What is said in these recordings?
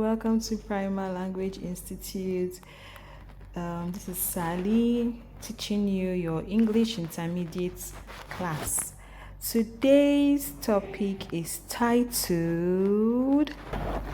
welcome to Primer Language Institute. This is Sally teaching you your English Intermediate class. Today's topic is titled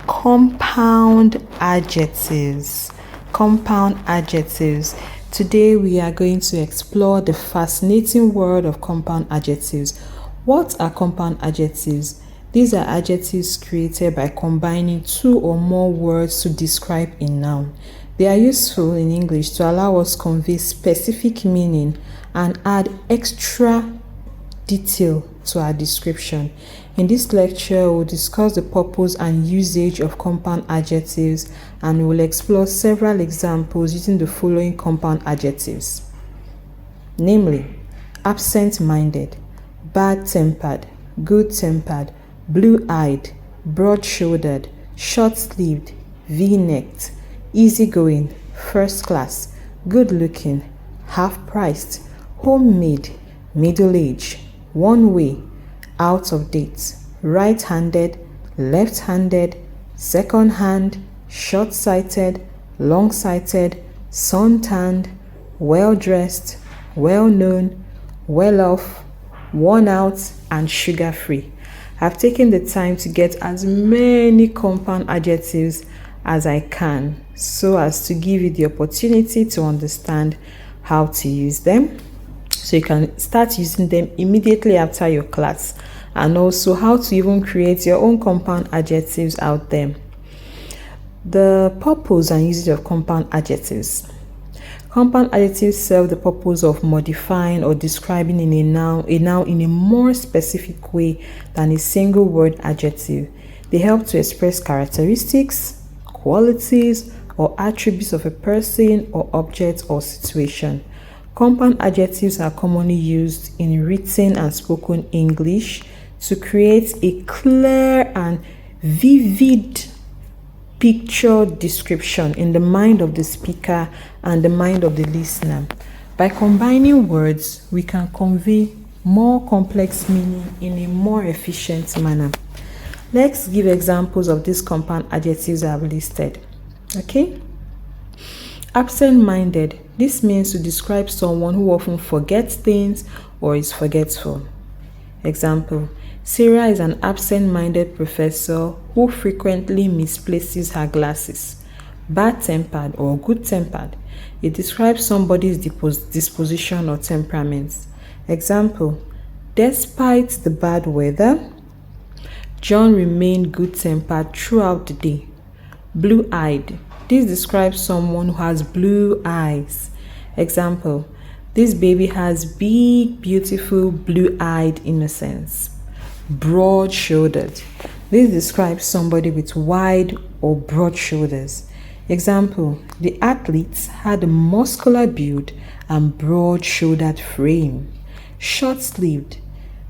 Compound Adjectives. Compound Adjectives. Today we are going to explore the fascinating world of compound adjectives. What are compound adjectives? These are adjectives created by combining two or more words to describe a noun. They are useful in English to allow us convey specific meaning and add extra detail to our description. In this lecture, we'll discuss the purpose and usage of compound adjectives, and we'll explore several examples using the following compound adjectives. Namely, absent-minded, bad-tempered, good-tempered, blue-eyed, broad-shouldered, short-sleeved, V-necked, easygoing, first class, good-looking, half-priced, homemade, middle-aged, one-way, out of date, right-handed, left-handed, second-hand, short-sighted, long-sighted, sun-tanned, well-dressed, well-known, well-off, worn out, and sugar-free. I've taken the time to get as many compound adjectives as I can so as to give you the opportunity to understand how to use them, so you can start using them immediately after your class, and also how to even create your own compound adjectives out there. The purpose and usage of compound adjectives. Compound adjectives serve the purpose of modifying or describing a noun in a more specific way than a single word adjective. They help to express characteristics, qualities, or attributes of a person or object or situation. Compound adjectives are commonly used in written and spoken English to create a clear and vivid picture description in the mind of the speaker and the mind of the listener. By combining words, we can convey more complex meaning in a more efficient manner. Let's give examples of these compound adjectives I've listed. Okay? Absent-minded. This means to describe someone who often forgets things or is forgetful. Example: Sarah is an absent-minded professor who frequently misplaces her glasses. Bad-tempered or good-tempered. It describes somebody's disposition or temperament. Example: Despite the bad weather, John remained good-tempered throughout the day. Blue-eyed. This describes someone who has blue eyes. Example: This baby has big, beautiful, blue-eyed innocence. Broad-shouldered. This describes somebody with wide or broad shoulders. Example: The athletes had a muscular build and broad-shouldered frame. Short-sleeved.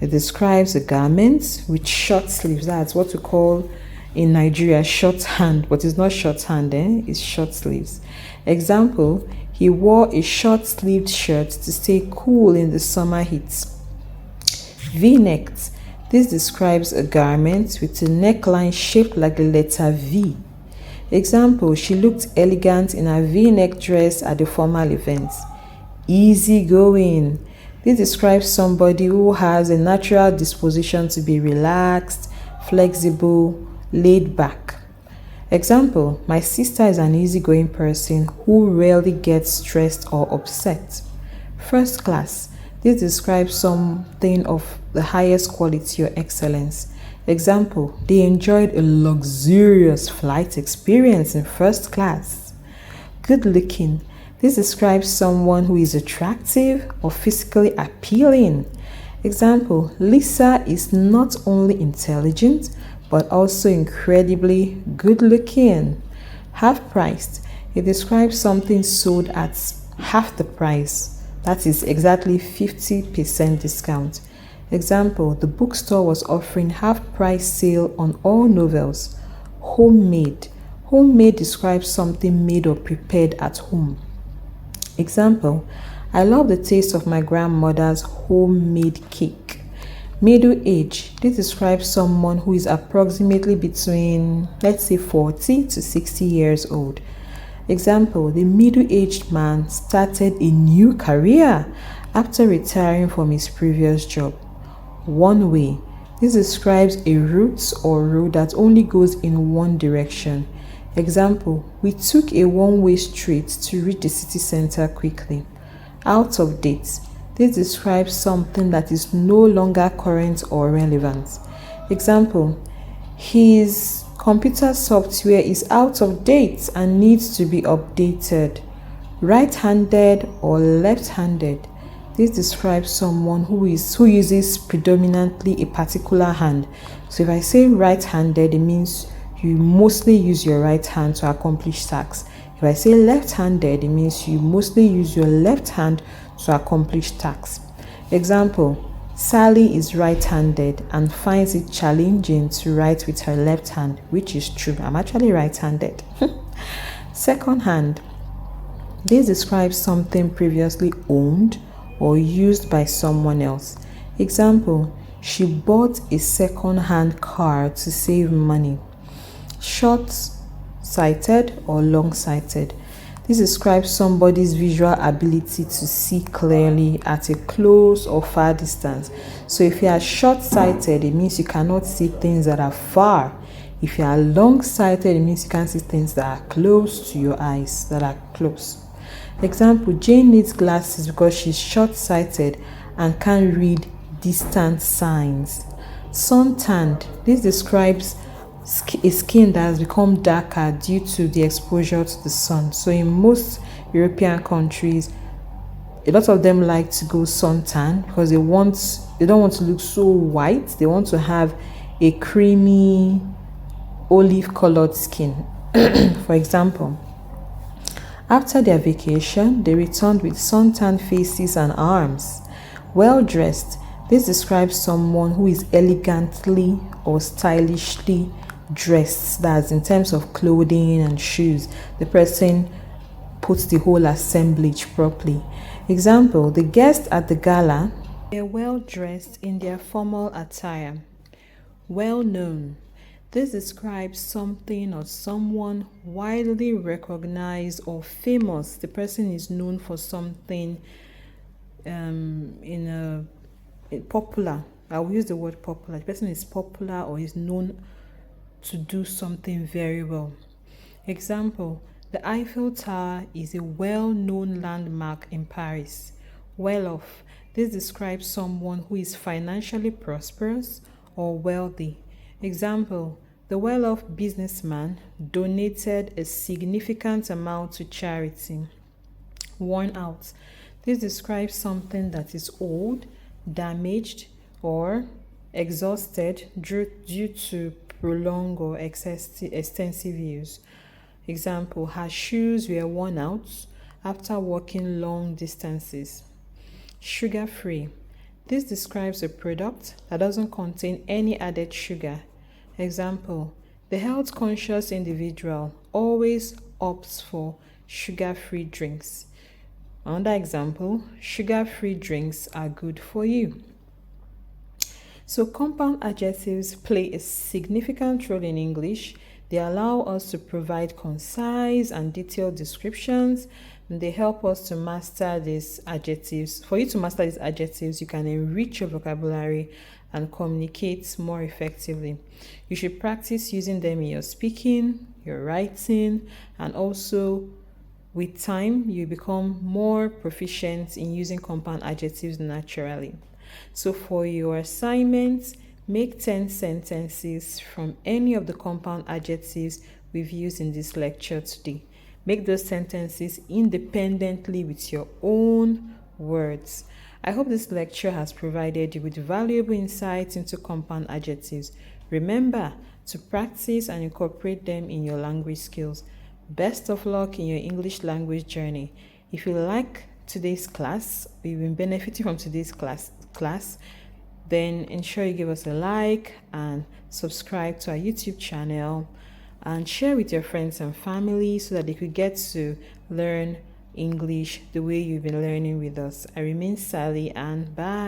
It describes a garment with short sleeves. That's what we call in Nigeria shorthand, but it's not shorthand, it's short sleeves. Example: He wore a short-sleeved shirt to stay cool in the summer heat. V-necked. This describes a garment with a neckline shaped like the letter V. Example: She looked elegant in her V-neck dress at the formal event. Easygoing. This describes somebody who has a natural disposition to be relaxed, flexible, laid back. Example: My sister is an easygoing person who rarely gets stressed or upset. First class. This describes something of the highest quality or excellence. Example: They enjoyed a luxurious flight experience in first class. Good looking. This describes someone who is attractive or physically appealing. Example: Lisa is not only intelligent, but also incredibly good looking. Half priced. It describes something sold at half the price. That is exactly 50% discount. Example: The bookstore was offering half-price sale on all novels. Homemade. Homemade describes something made or prepared at home. Example: I love the taste of my grandmother's homemade cake. Middle age. This describes someone who is approximately between, let's say, 40 to 60 years old. Example, the middle-aged man started a new career after retiring from his previous job. One way. This describes a route or road that only goes in one direction. Example, we took a one-way street to reach the city center quickly. Out of date. This describes something that is no longer current or relevant. Example, his computer software is out of date and needs to be updated. Right-handed or left-handed. This describes someone who uses predominantly a particular hand. So if I say right-handed, it means you mostly use your right hand to accomplish tasks. If I say left-handed, it means you mostly use your left hand to accomplish tasks. Example, Sally is right-handed and finds it challenging to write with her left hand, which is true. I'm actually right-handed. Second hand. This describes something previously owned or used by someone else. Example, she bought a second-hand car to save money. Short-sighted or long-sighted. This describes somebody's visual ability to see clearly at a close or far distance. So if you are short-sighted, it means you cannot see things that are far. If you are long-sighted, it means you can see things that are close to your eyes, that are close. Example, Jane needs glasses because she's short-sighted and can't read distant signs. Suntanned. This describes a skin that has become darker due to the exposure to the sun. So in most European countries, a lot of them like to go suntan because they don't want to look so white. They want to have a creamy olive colored skin. For example, after their vacation, they returned with suntan faces and arms. Well dressed. This describes someone who is elegantly or stylishly dressed. That's in terms of clothing and shoes. The person puts the whole assemblage properly. Example, the guests at the gala, they're well dressed in their formal attire. Well known. This describes something or someone widely recognized or famous. The person is known for something popular. I will use the word popular. The person is popular or is known to do something very well. Example, the Eiffel Tower is a well-known landmark in Paris. Well off. This describes someone who is financially prosperous or wealthy. Example, the well-off businessman donated a significant amount to charity. Worn out. This describes something that is old, damaged, or exhausted due to prolonged or extensive use. Example, her shoes were worn out after walking long distances. Sugar-free. This describes a product that doesn't contain any added sugar. Example, the health-conscious individual always opts for sugar-free drinks. Another example, sugar-free drinks are good for you. So compound adjectives play a significant role in English. They allow us to provide concise and detailed descriptions, and they help us to master these adjectives. For you to master these adjectives, you can enrich your vocabulary and communicate more effectively. You should practice using them in your speaking, your writing, and also with time, you become more proficient in using compound adjectives naturally. So for your assignment, make 10 sentences from any of the compound adjectives we've used in this lecture today. Make those sentences independently with your own words. I hope this lecture has provided you with valuable insights into compound adjectives. Remember to practice and incorporate them in your language skills. Best of luck in your English language journey. If you like today's class, or you've been benefiting from today's class, then ensure you give us a like and subscribe to our YouTube channel and share with your friends and family so that they could get to learn English the way you've been learning with us. I remain Sally, and bye.